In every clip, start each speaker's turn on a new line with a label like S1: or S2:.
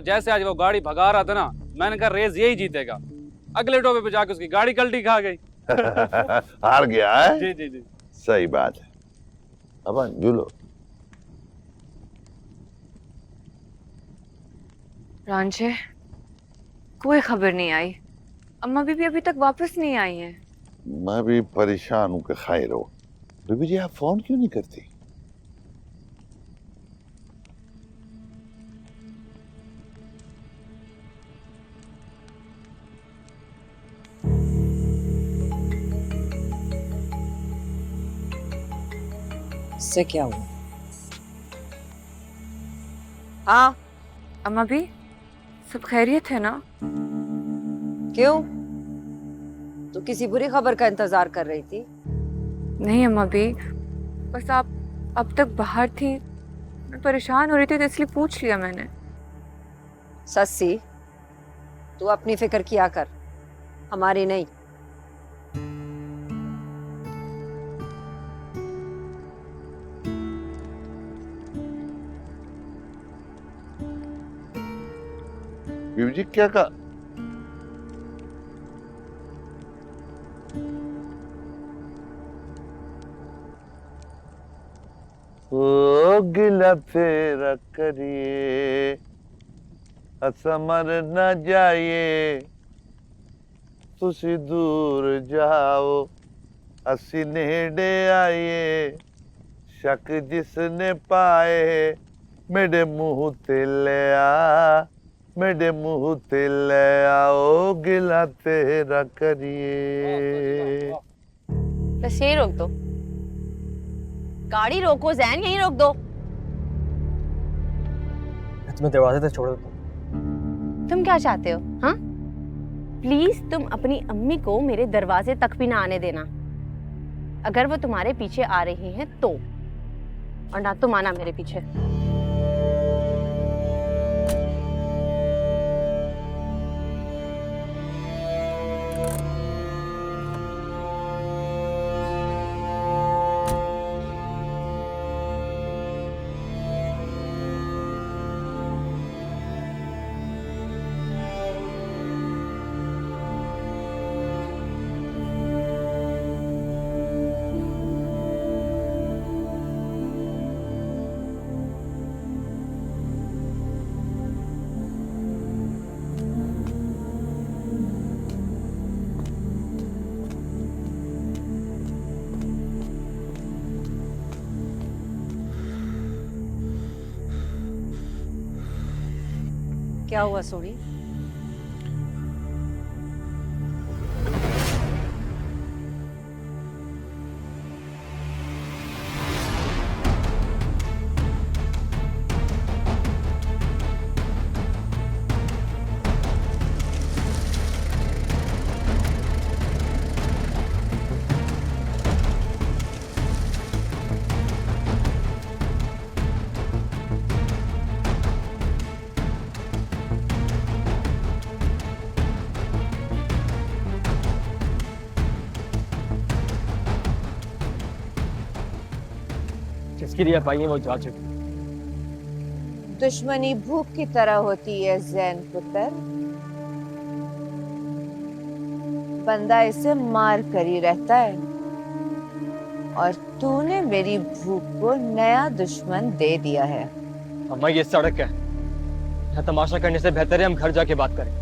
S1: और जैसे आज वो गाड़ी भगा रहा था ना, मैंने कहा रेस यही जीतेगा। अगले टोपे पे जाके उसकी गाड़ी कल्टी खा गई।
S2: हार गया है।
S1: जी जी जी।
S2: सही बात है। अब झूलो।
S3: रांझे, कोई खबर नहीं आई। अम्मा बीबी अभी तक वापस नहीं आई हैं।
S2: मैं भी परेशान हूं कि खैर हो। बीबी जी आप फोन क्यों नहीं करती?
S4: इससे क्या हुआ?
S3: हाँ अम्मा भी, सब खैरियत है ना?
S4: क्यों? तू किसी बुरी खबर का इंतजार कर रही थी?
S3: नहीं अम्मा भी, बस आप अब तक बाहर थी, मैं परेशान हो रही थी तो इसलिए पूछ लिया मैंने।
S4: सस्सी, तू अपनी फिक्र किया कर, हमारी नहीं।
S2: बीबी जी क्या कहा? ओ गिला तेरा करिए असमर न जाइए तुसी दूर जाओ असी नेड़े आइए शक जिसने पाए मेरे मुंह ते ले आ मेरे मुंह ते ले आओ गिला तेरा करिए।
S5: बस यही रोक दो, गाड़ी रोको जैन, यहीं रोक दो।
S6: मैं तुम्हें दरवाजे तक छोड़ देता हूँ।
S5: तुम क्या चाहते हो? हाँ, प्लीज तुम अपनी अम्मी को मेरे दरवाजे तक भी ना आने देना। अगर वो तुम्हारे पीछे आ रही हैं तो, और ना तुम आना मेरे पीछे।
S4: क्या हुआ सोनी?
S6: जिसके लिए आप आई हैं वो जा चुकी।
S7: दुश्मनी भूख की तरह होती है जैन पुत्र, बंदा इसे मार कर ही रहता है, और तूने मेरी भूख को नया दुश्मन दे दिया है।
S6: अम्मा ये सड़क है, यहाँ तमाशा करने से बेहतर है हम घर जाके बात करें।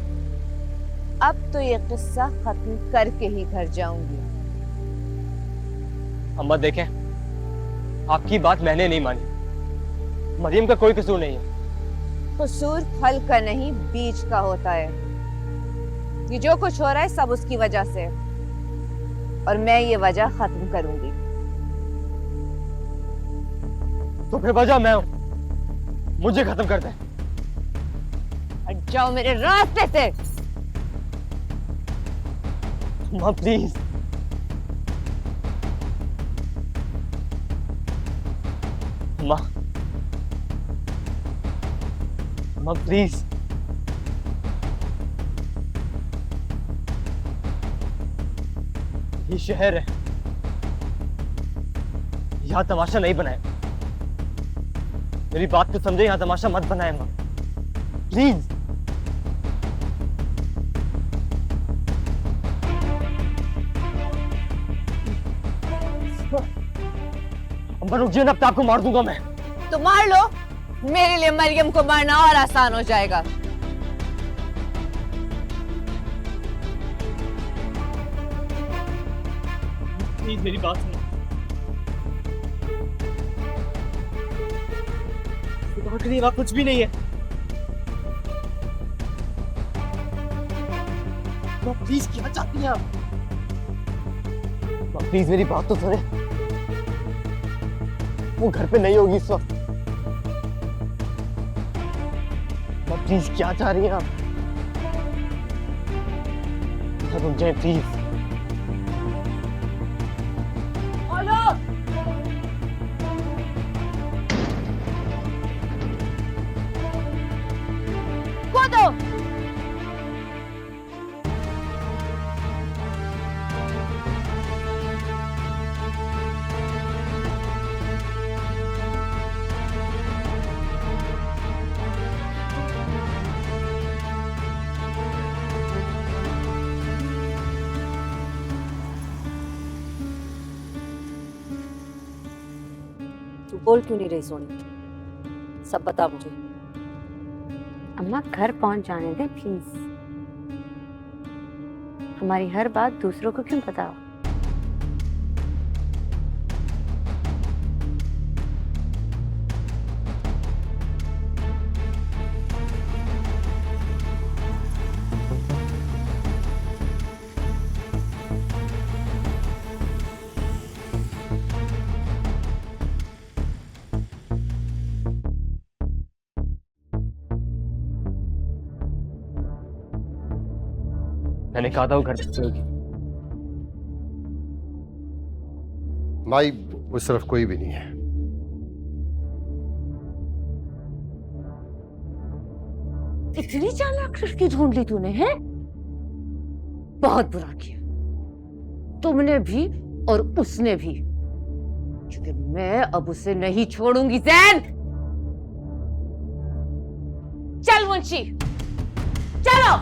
S7: अब तो ये किस्सा खत्म करके ही घर जाऊंगी।
S6: अम्मा देखें, आपकी बात मैंने नहीं मानी, मरियम का कोई कसूर नहीं है।
S7: कसूर फल का नहीं बीज का होता है। ये जो कुछ हो रहा है सब उसकी वजह से, और मैं ये वजह खत्म करूंगी।
S6: तो फिर वजह मैं हूं, मुझे खत्म कर दे।
S7: हट जाओ मेरे रास्ते से।
S6: अम्मा प्लीज। अम्मा, अम्मा प्लीज। ये शहर है, यहाँ तमाशा नहीं बनाए। मेरी बात तो समझे, यहाँ तमाशा मत बनाए अम्मा। प्लीज। अम्मा रुक जाइए ना, अब तो आपको मार दूंगा मैं।
S7: तो मार लो, मेरे लिए मरियम को मारना और आसान हो जाएगा।
S6: प्लीज मेरी बात सुनो। आखिरी वक्त कुछ भी नहीं है। प्लीज क्या चाहती हैं आप? प्लीज मेरी बात तो सुने। वो घर पे नहीं होगी इस वक्त। प्लीज क्या चाह रही हैं आप? रुक जाए प्लीज।
S4: तू बोल क्यों नहीं रही सोनी? सब बता मुझे।
S5: अम्मा घर पहुंच जाने दे प्लीज। हमारी हर बात दूसरों को क्यों बताओ?
S6: मैंने कहा था वो घर पे होगी।
S8: माई उस तरफ कोई भी नहीं है।
S5: इतनी चालाक लड़की ढूंढ ली तूने, है? बहुत बुरा किया तुमने भी और उसने भी, क्योंकि मैं अब उसे नहीं छोड़ूंगी। जैन चल मुंशी, चलो।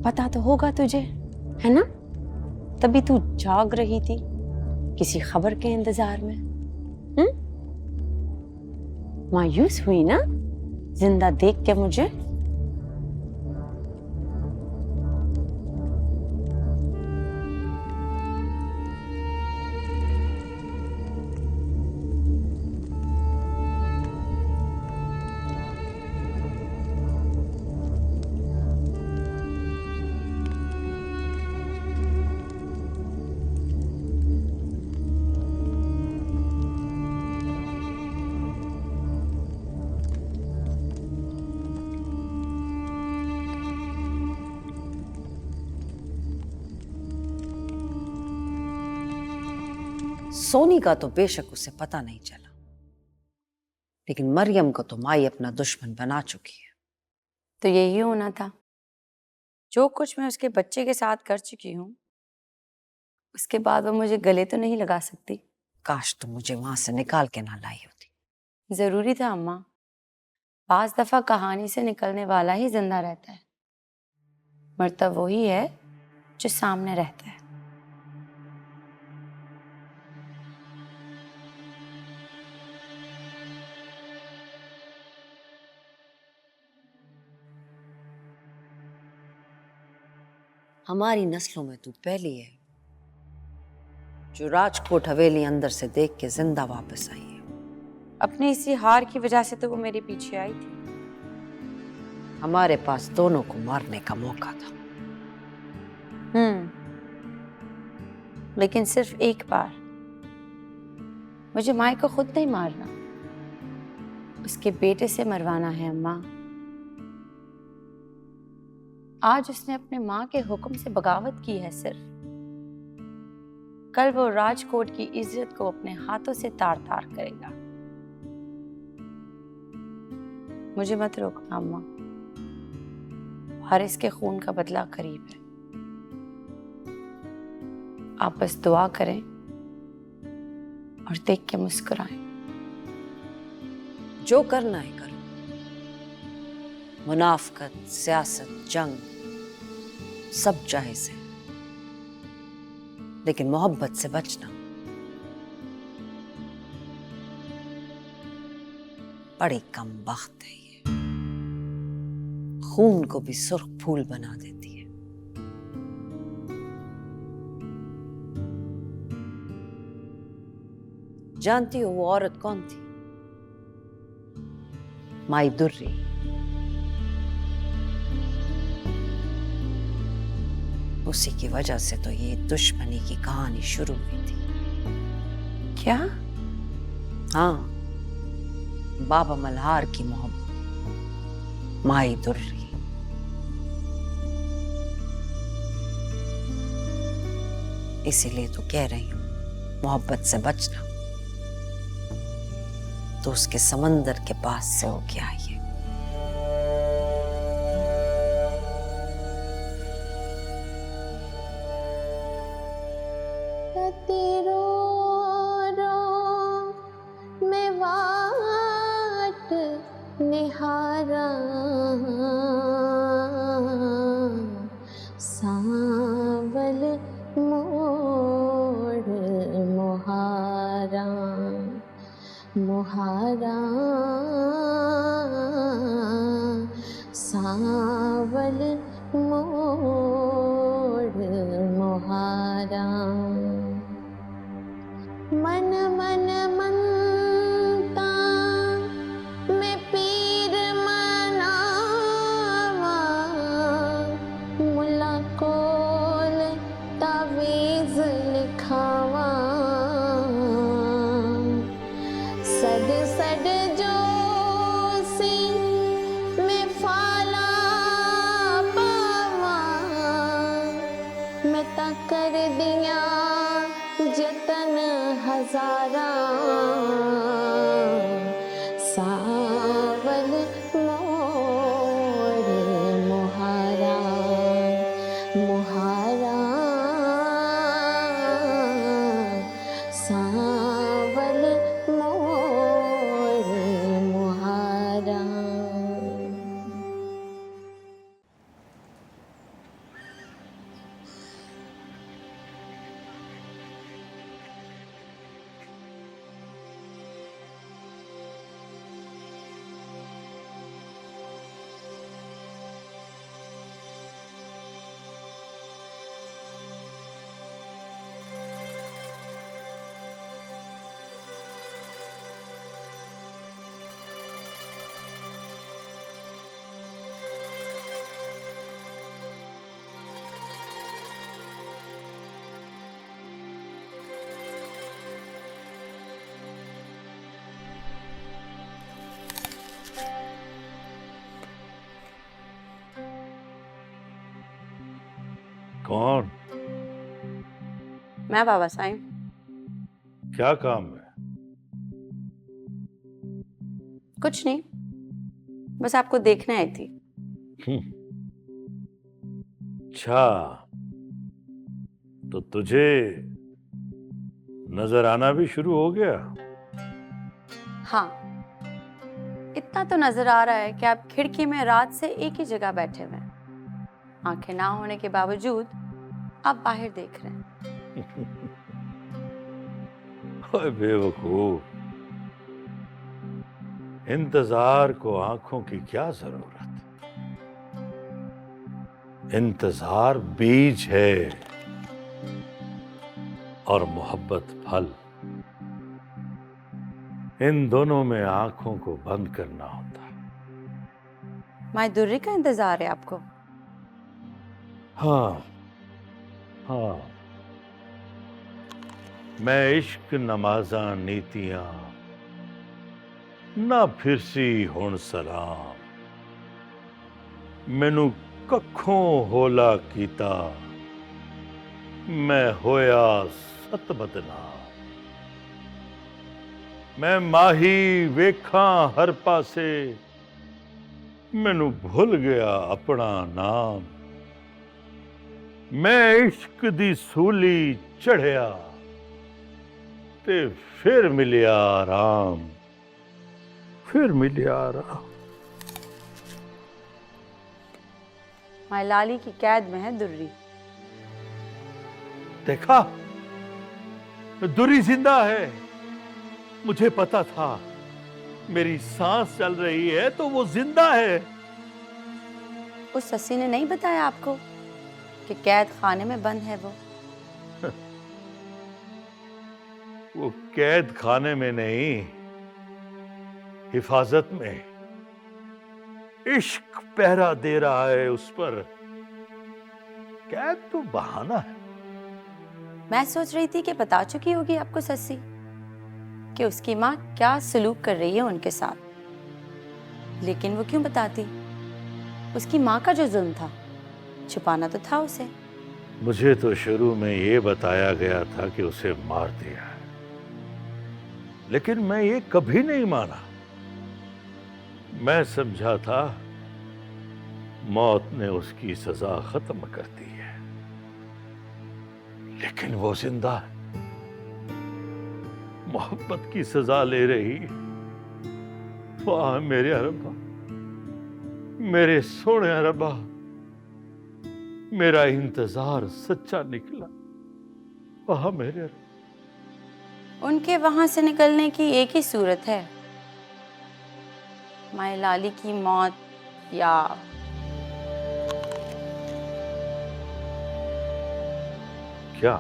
S5: पता तो होगा तुझे, है ना? तभी तू जाग रही थी किसी खबर के इंतजार में। मायूस हुई ना जिंदा देख के मुझे?
S4: सोनी का तो बेशक उसे पता नहीं चला, लेकिन मरियम को तो माई अपना दुश्मन बना चुकी है।
S5: तो यही होना था। जो कुछ मैं उसके बच्चे के साथ कर चुकी हूँ, उसके बाद वो मुझे गले तो नहीं लगा सकती।
S4: काश तुम मुझे वहां से निकाल के ना लाई होती।
S5: जरूरी था अम्मा। 5 दफा कहानी से निकलने वाला ही जिंदा रहता है, मरता वही है जो सामने रहता है।
S4: हमारी नस्लों में तू पहली है जो राजकोट हवेली अंदर से देख के जिंदा वापस आई है।
S5: अपनी इसी हार की वजह से तो वो मेरे पीछे आई थी।
S4: हमारे पास दोनों को मारने का मौका था। लेकिन सिर्फ एक बार। मुझे माई को खुद नहीं मारना, उसके बेटे से मरवाना है अम्मा। आज उसने अपने माँ के हुक्म से बगावत की है सिर्फ। कल वो राजकोट की इज्जत को अपने हाथों से तार तार करेगा। मुझे मत रोकना अम्मा, हारिस के खून का बदला करीब है। आप बस दुआ करें और देख के मुस्कुराएं। जो करना है करो। मुनाफकत, सियासत, जंग सब जायज है, लेकिन मोहब्बत से बचना। बड़ी कम बख्त है ये, खून को भी सुर्ख फूल बना देती है। जानती हो वो औरत कौन थी? माई दुर्री। उसी की वजह से तो ये दुश्मनी की कहानी शुरू हुई थी। क्या? हाँ, बाबा मल्हार की मोहब्बत, माई दुर्री। इसीलिए तो कह रही हूं, मोहब्बत से बचना तो उसके समंदर के पास से होके आइए।
S9: निहारा सांवल मोड़ मोहारा मोहारा सांवल मोड़ मोहारा मन मन मनता मैं पीर मनावा मुला कोल तावीज लिखावा सड सड जोसी मैं फाला पावा मैं ता कर दिया जतन हजारा सावल मोड़ मोहारा मोहारा सावल मोड़ मोहारा।
S2: कौन?
S4: मैं बाबा साईं।
S2: क्या काम है?
S4: कुछ नहीं, बस आपको देखने आई थी।
S2: अच्छा, तो तुझे नजर आना भी शुरू हो गया?
S4: हाँ, इतना तो नजर आ रहा है कि आप खिड़की में रात से एक ही जगह बैठे हुए हैं। आंखें ना होने के बावजूद आप बाहर देख रहे हैं।
S2: ओए बेवकूफ, इंतजार को आंखों की क्या जरूरत? इंतजार बीज है और मोहब्बत फल। इन दोनों में आंखों को बंद करना होता है।
S4: माई दुर्री का इंतजार है आपको?
S2: हाँ हाँ, मैं इश्क नमाजा नीतियां ना फिरसी हुण सलाम मैनू कखों होला कीता मैं होया सत बदनाम मैं माही वेखा हर पासे मैनू भुल गया अपना नाम मैं इश्क दी सूली चढ़िया ते फिर मिलिया आराम फिर मिलिया आराम।
S4: मायलाली की कैद में है दुर्री।
S2: देखा दुर्री जिंदा है, मुझे पता था। मेरी सांस चल रही है तो वो जिंदा है।
S4: उस सस्सी ने नहीं बताया आपको कि कैद खाने में बंद है
S2: वो कैद खाने में नहीं, हिफाजत में। इश्क पहरा दे रहा है उस पर। कैद तो बहाना है।
S4: मैं सोच रही थी कि बता चुकी होगी आपको सस्सी कि उसकी माँ क्या सलूक कर रही है उनके साथ, लेकिन वो क्यों बताती? उसकी माँ का जो जुल्म था छुपाना तो था उसे।
S2: मुझे तो शुरू में ये बताया गया था कि उसे मार दिया है, लेकिन मैं ये कभी नहीं माना। मैं समझा था मौत ने उसकी सजा खत्म कर दी है, लेकिन वो जिंदा है। मोहब्बत की सजा ले रही। वाह मेरे रब्बा, मेरे सोने रब्बा, मेरा इंतजार सच्चा निकला। वाह मेरे रब्बा।
S4: उनके वहां से निकलने की एक ही सूरत है, मायलाली की मौत या
S2: क्या?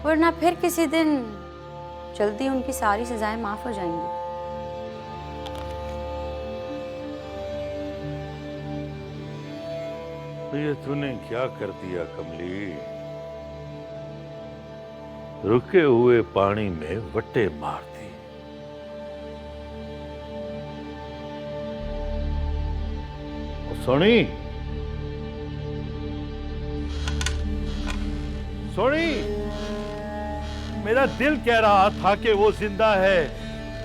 S4: वरना फिर किसी दिन जल्दी उनकी सारी सजाएं माफ हो जाएंगी।
S2: ये तूने क्या कर दिया कमली? रुके हुए पानी में वट्टे मार दी। सोनी, सोनी, मेरा दिल कह रहा था कि वो जिंदा है,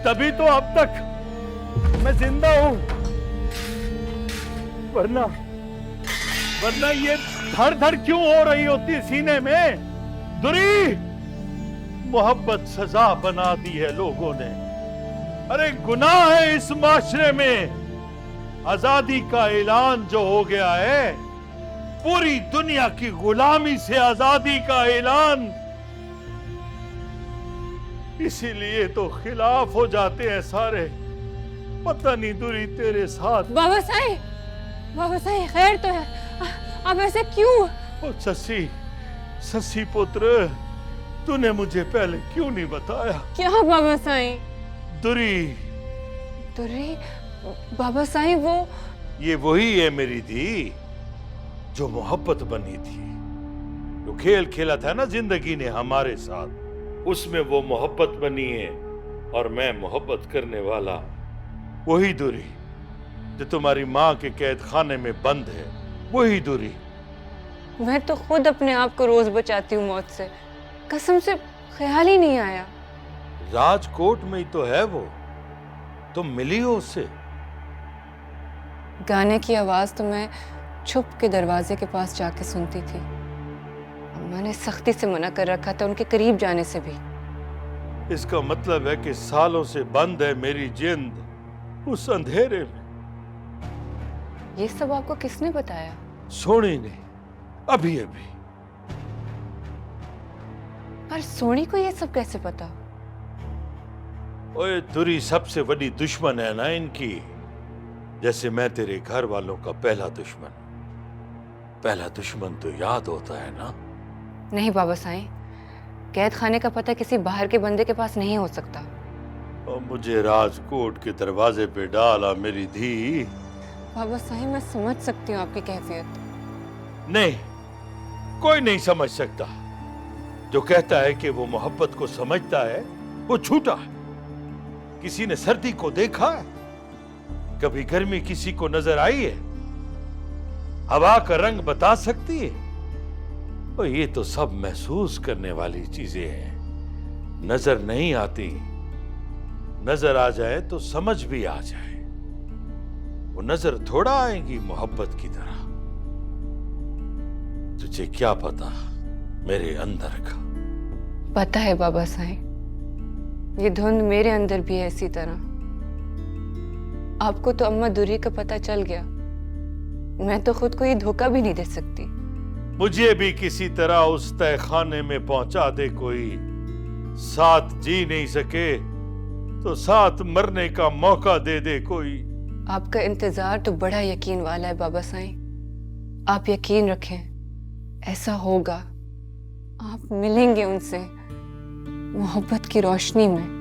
S2: तभी तो अब तक मैं जिंदा हूं। वरना ये धड़ धड़ क्यों हो रही होती सीने में? दुरी, मोहब्बत सजा बना दी है लोगों ने। अरे गुनाह है इस माशरे में। आजादी का ऐलान जो हो गया है, पूरी दुनिया की गुलामी से आजादी का ऐलान, इसीलिए तो खिलाफ हो जाते हैं सारे। पता नहीं दुरी तेरे साथ।
S3: बाबा साईं खैर तो है? अब ऐसे क्यों?
S2: ओ ससी पुत्र, तूने मुझे पहले क्यों नहीं बताया?
S3: क्या बाबा साईं?
S2: दुरी
S3: बाबा साईं वो
S2: ये वही है मेरी दी जो मोहब्बत बनी थी। जो खेल खेला था ना जिंदगी ने हमारे साथ, उसमें वो मोहब्बत बनी है। और मैं मोहब्बत करने वाला वही दुरी जो तुम्हारी माँ के कैद खाने में बंद है, वही दुरी।
S3: मैं तो खुद अपने आप को रोज बचाती हूँ मौत से। कसम से ख्याल ही नहीं आया।
S2: राजकोट में ही तो है वो, तुम मिली हो उससे?
S3: गाने की आवाज तो मैं छुप के दरवाजे के पास जाके सुनती थी। मैंने सख्ती से मना कर रखा था उनके करीब जाने से भी।
S2: इसका मतलब है कि सालों से बंद है मेरी जिंद उस अंधेरे में।
S3: ये सब आपको किसने बताया?
S2: सोनी ने, अभी अभी।
S3: पर सोनी को ये सब कैसे पता?
S2: ओए दुरी सबसे बड़ी दुश्मन है ना इनकी। जैसे मैं तेरे घर वालों का पहला दुश्मन। पहला दुश्मन तो याद होता है ना?
S3: नहीं बाबा साईं, कैद खाने का पता किसी बाहर के बंदे के पास नहीं हो सकता।
S2: और मुझे राजकोट के दरवाजे पे डाला मेरी धी।
S3: बाबा साईं मैं समझ सकती हूँ आपकी कैफियत।
S2: नहीं, कोई नहीं समझ सकता। जो कहता है कि वो मोहब्बत को समझता है वो झूठा है। किसी ने सर्दी को देखा है? कभी गर्मी किसी को नजर आई है? हवा का रंग बता सकती है? और ये तो सब महसूस करने वाली चीजें हैं, नजर नहीं आती। नजर आ जाए तो समझ भी आ जाए। वो नजर थोड़ा आएगी मोहब्बत की तरह। तुझे क्या पता मेरे अंदर का?
S3: पता है बाबा साईं, ये धुंध मेरे अंदर भी है इसी तरह। आपको तो अम्मा दुरी का पता चल गया, मैं तो खुद को ये धोखा भी नहीं दे सकती।
S2: मुझे भी किसी तरह उस तहखाने में पहुंचा दे कोई। साथ जी नहीं सके तो साथ मरने का मौका दे दे कोई।
S3: आपका इंतजार तो बड़ा यकीन वाला है बाबा साईं। आप यकीन रखें, ऐसा होगा। आप मिलेंगे उनसे मोहब्बत की रोशनी में।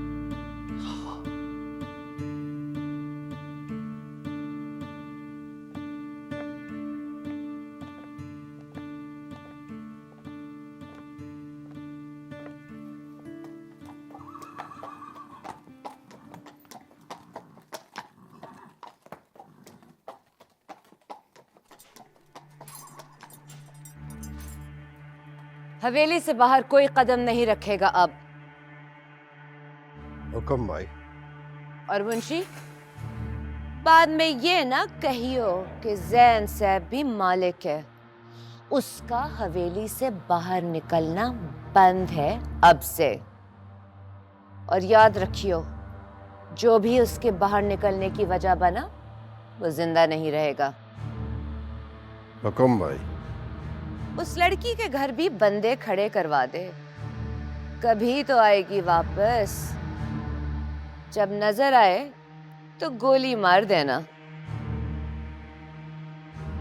S7: हवेली से बाहर कोई कदम नहीं रखेगा अब।
S8: हुक्म भाई।
S7: और मुंशी, बाद में ये ना कहियो कि जैन साहब भी मालिक है। उसका हवेली से बाहर निकलना बंद है अब से। और याद रखियो, जो भी उसके बाहर निकलने की वजह बना वो जिंदा नहीं रहेगा।
S8: हुक्म भाई।
S7: उस लड़की के घर भी बंदे खड़े करवा दे, कभी तो आएगी वापस। जब नजर आए तो गोली मार देना।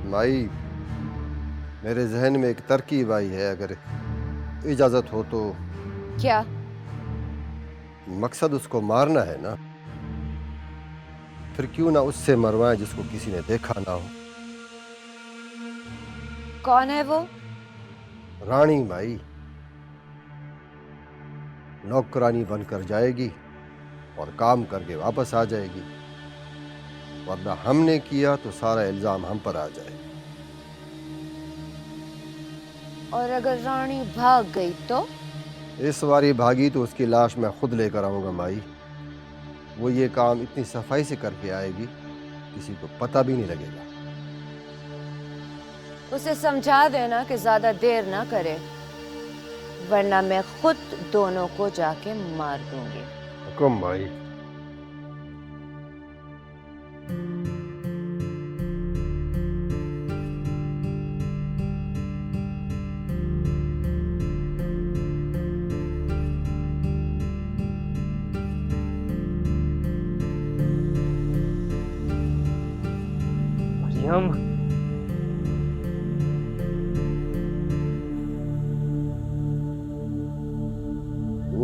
S8: माई, मेरे जहन में एक तरकीब आई है, अगर इजाजत हो तो।
S7: क्या?
S8: मकसद उसको मारना है ना, फिर क्यों ना उससे मरवाएं जिसको किसी ने देखा ना हो।
S7: कौन है वो?
S8: रानी माई। नौकरानी बनकर जाएगी और काम करके वापस आ जाएगी, वरना हमने किया तो सारा इल्जाम हम पर आ जाए।
S7: और अगर रानी भाग गई तो?
S8: इस बारी भागी तो उसकी लाश मैं खुद लेकर आऊंगा माई। वो ये काम इतनी सफाई से करके आएगी, किसी को पता भी नहीं लगेगा।
S7: उसे समझा देना कि ज्यादा देर ना करे, वरना मैं खुद दोनों को जाके मार दूंगी।
S8: हुक्म भाई।
S6: मरियम,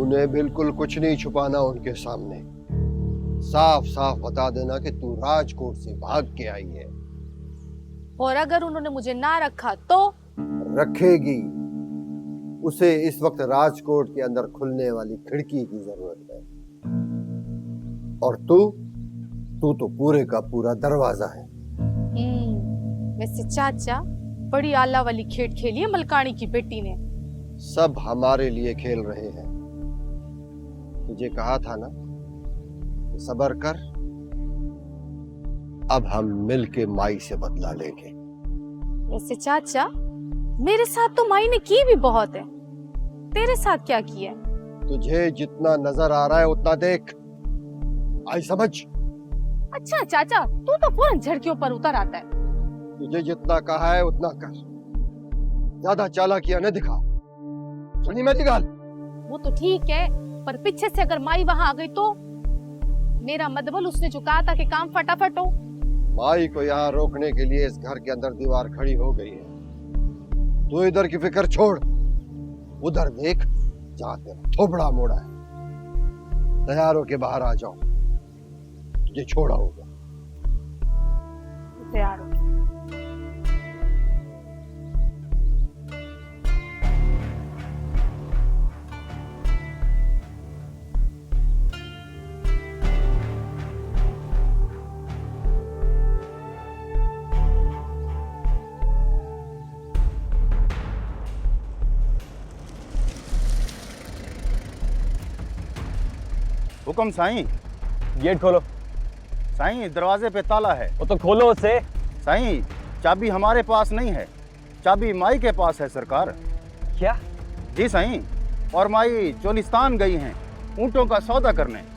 S8: उन्हें बिल्कुल कुछ नहीं छुपाना उनके सामने। साफ साफ बता देना कि तू राजकोट से भाग के आई है।
S10: और अगर उन्होंने मुझे ना रखा तो?
S8: रखेगी। उसे इस वक्त राजकोट के अंदर खुलने वाली खिड़की की जरूरत है, और तू तो पूरे का पूरा दरवाजा है।
S10: वैसे चाचा, बड़ी आला वाली खेल खेली है मलकानी की बेटी ने।
S8: सब हमारे लिए खेल रहे हैं। तुझे कहा था ना, सब्र कर। अब हम मिल के माई से बदला लेंगे।
S10: वैसे चाचा, मेरे साथ तो माई ने की भी बहुत है। तेरे साथ क्या किया?
S8: तुझे जितना नजर आ रहा है उतना देख। आई समझ?
S10: अच्छा चाचा, तू तो फौरन झड़कियों पर उतर आता है।
S8: तुझे जितना कहा है उतना कर, ज्यादा चालाकियां न दिखा। सुनी मैं निकाल।
S10: वो तो ठीक है, पर पीछे से अगर माई वहां आ गई तो? मेरा मतलब उसने जो कहा था कि काम फटाफट हो।
S8: माई को यहाँ रोकने के लिए इस घर के अंदर दीवार खड़ी हो गई है। तू इधर की फिक्र छोड़, उधर देख जहाँ तेरा थोबड़ा मोड़ा है। तैयार होके बाहर आ जाओ, तुझे छोड़ा होगा।
S10: तैयार हो।
S11: हुक्म साईं।
S6: गेट खोलो।
S11: साईं दरवाजे पे ताला है।
S6: वो तो खोलो उसे।
S11: साईं चाबी हमारे पास नहीं है, चाबी माई के पास है सरकार।
S6: क्या?
S11: जी साईं, और माई चोलिस्तान गई हैं ऊंटों का सौदा करने।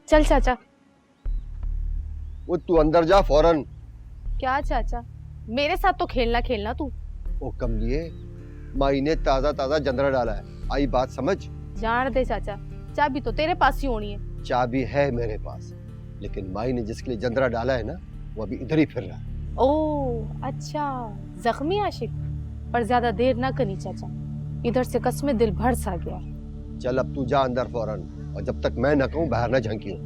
S10: चल चाचा।
S8: वो तू अंदर जा फौरन।
S10: क्या चाचा, मेरे साथ तो खेलना तू।
S8: ओ कमलिए, माई ने ताजा ताजा जंदरा डाला है, आई बात समझ।
S10: जान दे चाचा, चाबी तो तेरे पास ही होनी है।
S8: चाबी है मेरे पास, लेकिन माई ने जिसके लिए जंदरा डाला है ना, वो अभी इधर ही फिर रहा है।
S10: ओह अच्छा, जख्मी आशिक। पर ज्यादा देर ना करनी चाचा, इधर से कसमे दिल भर सा गया।
S8: चल अब तू जा अंदर फौरन, और जब तक मैं न कहूं बाहर न झांकियो।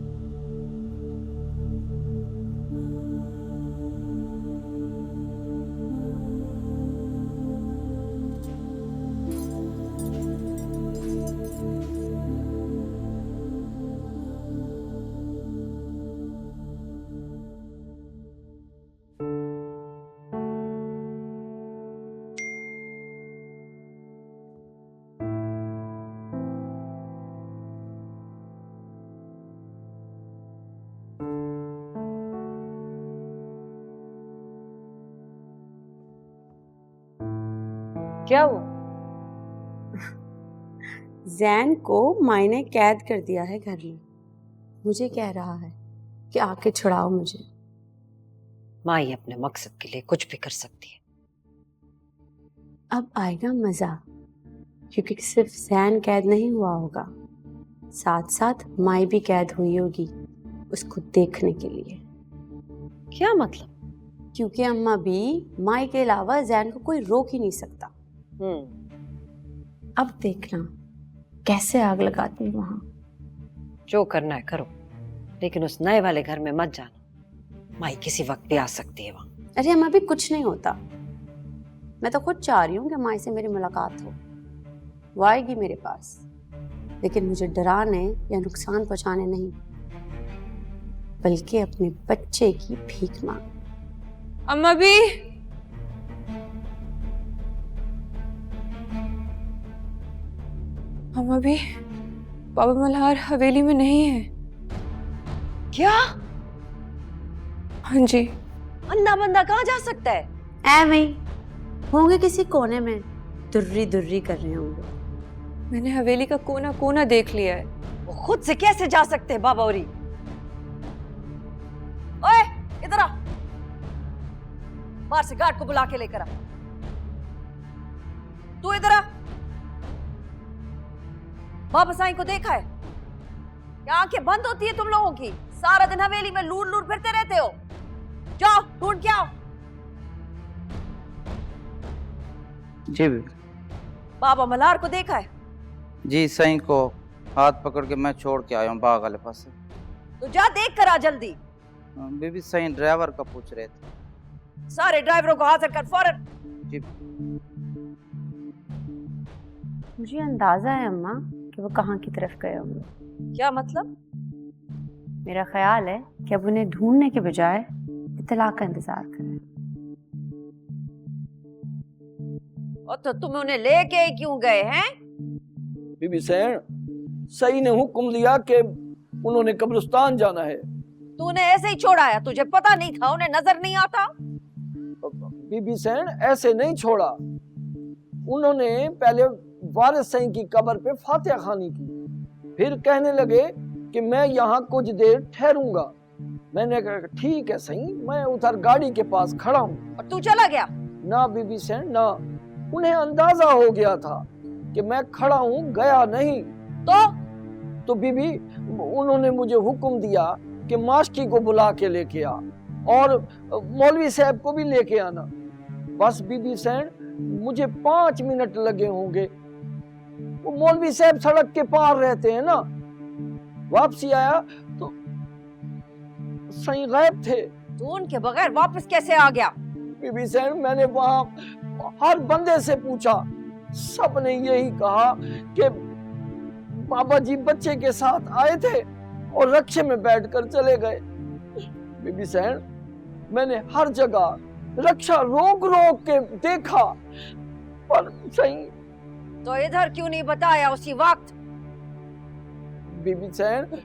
S4: क्या वो?
S12: जैन को मायने कैद कर दिया है घर में। मुझे कह रहा है कि आके छुड़ाओ मुझे।
S4: माई अपने मकसद के लिए कुछ भी कर सकती है।
S12: अब आएगा मजा, क्योंकि सिर्फ जैन कैद नहीं हुआ होगा, साथ साथ माई भी कैद हुई होगी उसको देखने के लिए।
S4: क्या मतलब?
S12: क्योंकि अम्मा भी माई के अलावा जैन को कोई रोक ही नहीं सकता। अब देखना कैसे आग लगाती है वहां।
S4: जो करना है करो, लेकिन उस नए वाले घर में मत जाना। माई किसी वक्त भी आ सकती है वहां।
S12: अरे अम्मा भी कुछ नहीं होता। मैं तो खुद चाह रही हूँ कि माई से मेरी मुलाकात हो। वो आएगी मेरे पास, लेकिन मुझे डराने या नुकसान पहुंचाने नहीं, बल्कि अपने बच्चे की भीख मांग। अम्मा भी अम्मा भी बाबा मल्हार हवेली में नहीं है।
S4: क्या?
S12: हाँ जी।
S4: अंधा बंदा कहाँ जा सकता है?
S12: ऐਵੇਂ होंगे किसी कोने में दुर्री दुर्री कर रहे होंगे। मैंने हवेली का कोना कोना देख लिया है।
S4: वो खुद से कैसे जा सकते हैं बाबावरी? ओए इधर आ, बाहर से गार्ड को बुला के लेकर आ। तू इधर आ। बाबा साईं को देखा है? क्या आंखें बंद होती है तुम लोगों की? सारा दिन हवेली में लूर लूर फिरते रहते हो। जाओ ढूंढ के आओ।
S13: जी
S4: बाबा मल्हार को देखा है?
S13: जी, साईं को हाथ पकड़ के मैं छोड़ के आया हूँ बाग वाले पास से।
S4: तो जा देख कर आ जल्दी।
S13: बीबी साईं ड्राइवर का पूछ रहे थे।
S4: सारे ड्राइवरों को हाजिर कर फौरन।
S13: जी।
S12: मुझे अंदाजा है अम्मा कि वो कहाँ की तरफ गए होंगे।
S4: क्या मतलब?
S12: मेरा ख्याल है कि अब उन्हें ढूंढने के बजाय इत्तला का इंतजार करें।
S4: और तो तुम उन्हें लेके क्यों गए हैं?
S14: बीबी सैन, सही ने हुक्म दिया कि उन्होंने कब्रिस्तान जाना है।
S4: तूने ऐसे ही छोड़ाया? तुझे पता नहीं था? उन्हें नजर नहीं आता?
S14: बीबी सैन ऐसे नहीं छोड़ा। उन्होंने पहले वारिस सईं की कब्र पे फातिहा खानी की, फिर कहने लगे कि मैं यहाँ कुछ देर ठहरूंगा। मैंने कहा ठीक है सही, मैं उधर गाड़ी के पास खड़ा हूँ।
S4: और तू चला गया?
S14: ना बीबी सैन ना, उन्हें अंदाजा हो गया था कि मैं खड़ा हूँ, गया नहीं। तो बीबी उन्होंने मुझे हुक्म दिया कि मास्की को बुला के लेके आ, और मौलवी साहब को भी लेके आना। बस बीबी सैन मुझे 5 मिनट लगे होंगे। वो मौलवी साहब सड़क के पार रहते हैं ना। वापसी आया तो सही गायब थे।
S4: तो उनके बगैर वापस कैसे आ गया?
S14: बीबी सैन मैंने वहां हर बंदे से पूछा, सब ने यही कहा कि बाबा जी बच्चे के साथ आए थे और रक्षे में बैठकर चले गए। बीबी सैन मैंने हर जगह रक्षा रोक रोक के देखा, पर सही।
S4: तो इधर क्यों नहीं बताया उसी वक्त?
S14: बीबी सैन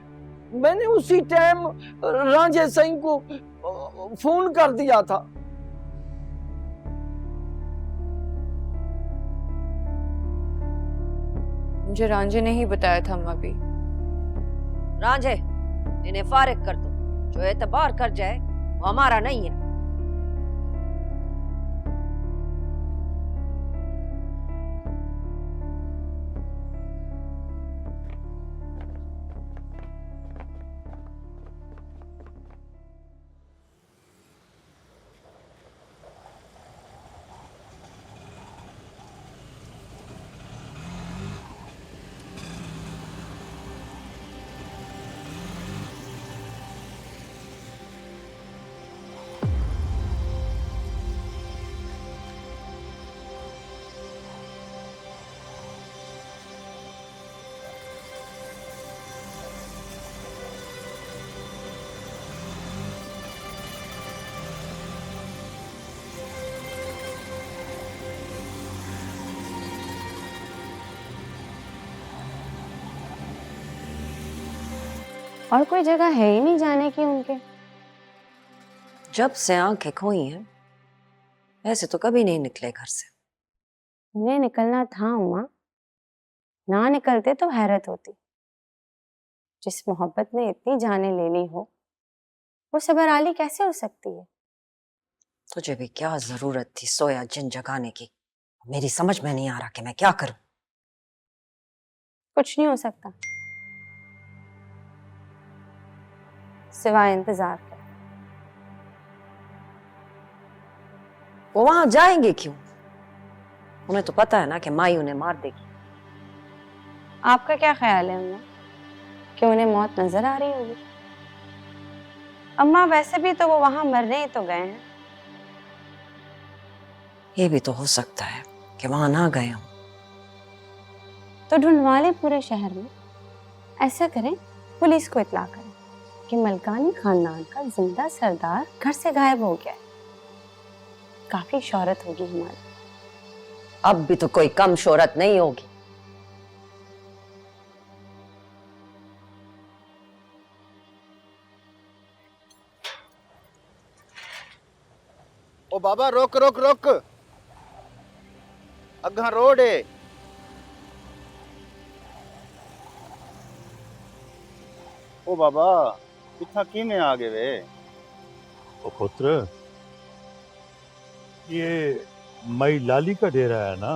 S14: मैंने उसी टाइम रांझे सिंह को फोन कर दिया था।
S3: मुझे रांझे ने ही बताया था अम्मा भी।
S4: रांझे, इन्हें फारिग कर दो। जो एतबार कर जाए वो हमारा नहीं है।
S12: और कोई जगह है ही नहीं जाने की उनके।
S4: जब से आंखें खोई हैं ऐसे तो कभी नहीं निकले घर से।
S12: उन्हें निकलना था अम्मा, ना निकलते तो हैरत होती। जिस मोहब्बत ने इतनी जाने ले ली हो वो सबराली कैसे हो सकती है?
S4: तुझे भी क्या जरूरत थी सोया जिन जगाने की? मेरी समझ में नहीं आ रहा कि मैं क्या करूं।
S12: कुछ नहीं हो सकता सिवाय इंतजार कर।
S4: वो वहां जाएंगे क्यों? उन्हें तो पता है ना कि माई उन्हें मार देगी।
S12: आपका क्या ख्याल है अम्मा, कि उन्हें मौत नजर आ रही होगी? अम्मा वैसे भी तो वो वहां मरने ही तो गए हैं।
S4: ये भी तो हो सकता है कि वहां ना गए हों।
S12: तो ढूंढवा ले पूरे शहर में। ऐसा करें, पुलिस को इत्तला करें कि मलकानी खानदान का जिंदा सरदार घर से गायब हो गया है। काफी शोहरत होगी हमारी।
S4: अब भी तो कोई कम शोहरत नहीं होगी।
S11: ओ बाबा रोक रोक रोक, अग्गा रोड है। ओ बाबा इतना किमें आ गए वे?
S2: ओ पुत्र, ये मई लाली का डेरा है ना?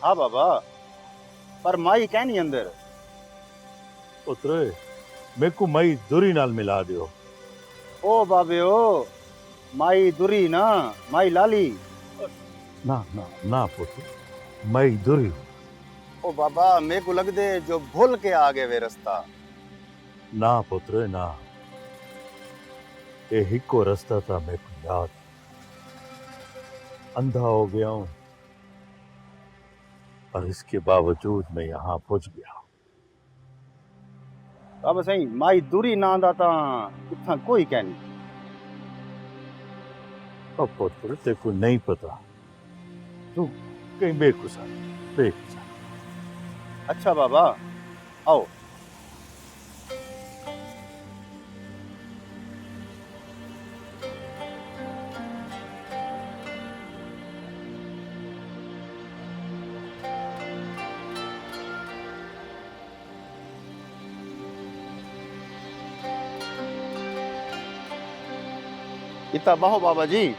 S11: हाँ बाबा, पर माई क्या नहीं अंदर?
S2: पुत्र मेरे को मई दुरी नाल मिला दियो।
S11: ओ बाबे ओ, माई दुरी ना माई लाली।
S2: ना ना ना पुत्र, मई दुरी।
S11: ओ बाबा मेरे को लग दे जो भूल के आ गए वे रास्ता।
S2: ना पुत्र ना, ये हिको रास्ता था मेरे को याद। अंधा हो गया हूं और इसके बावजूद मैं यहाँ पहुंच गया।
S11: अब सही माई दूरी ना दाता इतना कोई क्या नहीं।
S2: अब पुत्र तेरे को नहीं पता, तू कहीं बेकुसा बेकुसा।
S11: अच्छा बाबा आओ। इतना बाहो बाबा जी।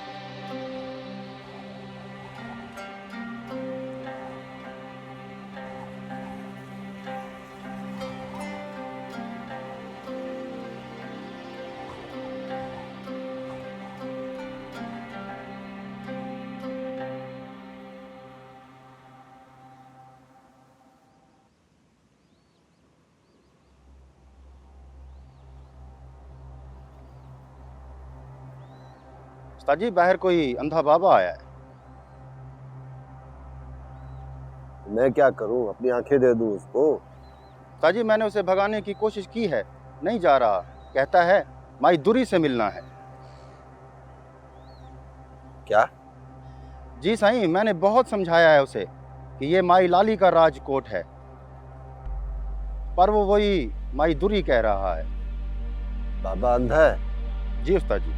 S11: उस्ताद जी बाहर कोई अंधा बाबा आया है।
S8: मैं क्या करूं, अपनी आंखें दे दूं उसको?
S11: उस्ताद जी मैंने उसे भगाने की कोशिश की है, नहीं जा रहा। कहता है माई दुरी से मिलना है।
S8: क्या?
S11: जी साईं, मैंने बहुत समझाया है उसे कि ये माई लाली का राजकोट है, पर वो वही माई दुरी कह रहा है।
S8: बाबा अंधा है?
S11: जी उस्ताद जी।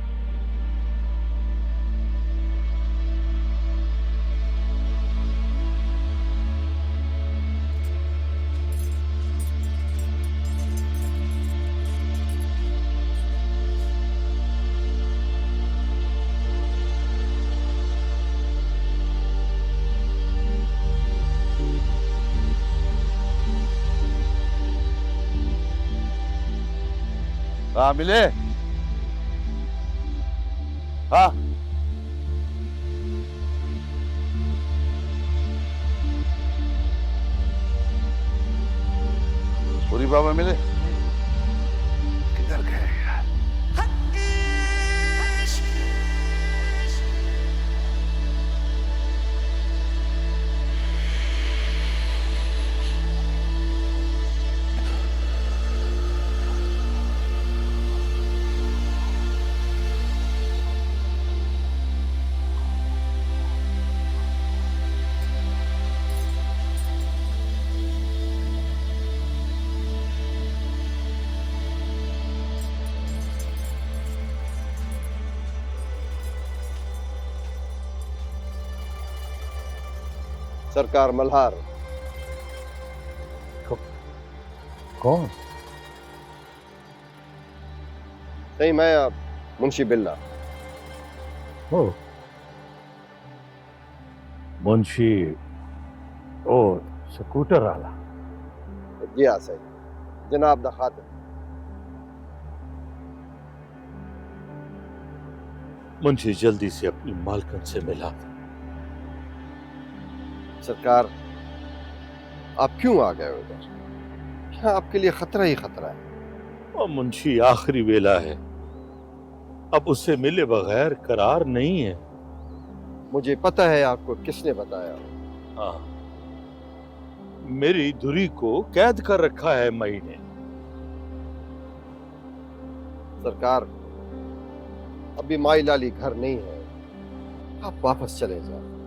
S2: हाँ मिले? हाँ पूरी बाबा मिले? किधर गए यार?
S8: सरकार मल्हार।
S2: कौन?
S8: नहीं, मैं मुंशी बिल्ला।
S2: ओ मुंशी, ओ स्कूटर वाला।
S8: जी हाँ सही, जनाब दा खातिर।
S2: मुंशी जल्दी से अपनी मालकन से मिला।
S8: सरकार आप क्यों आ गए उधर? क्या आपके लिए खतरा ही खतरा है?
S2: और मुंशी आखिरी वेला है, अब उससे मिले बगैर करार नहीं है।
S8: मुझे पता है आपको किसने बताया।
S2: हाँ, मेरी धुरी को कैद कर रखा है मई ने।
S8: सरकार अभी माई लाली घर नहीं है, आप वापस चले जाओ।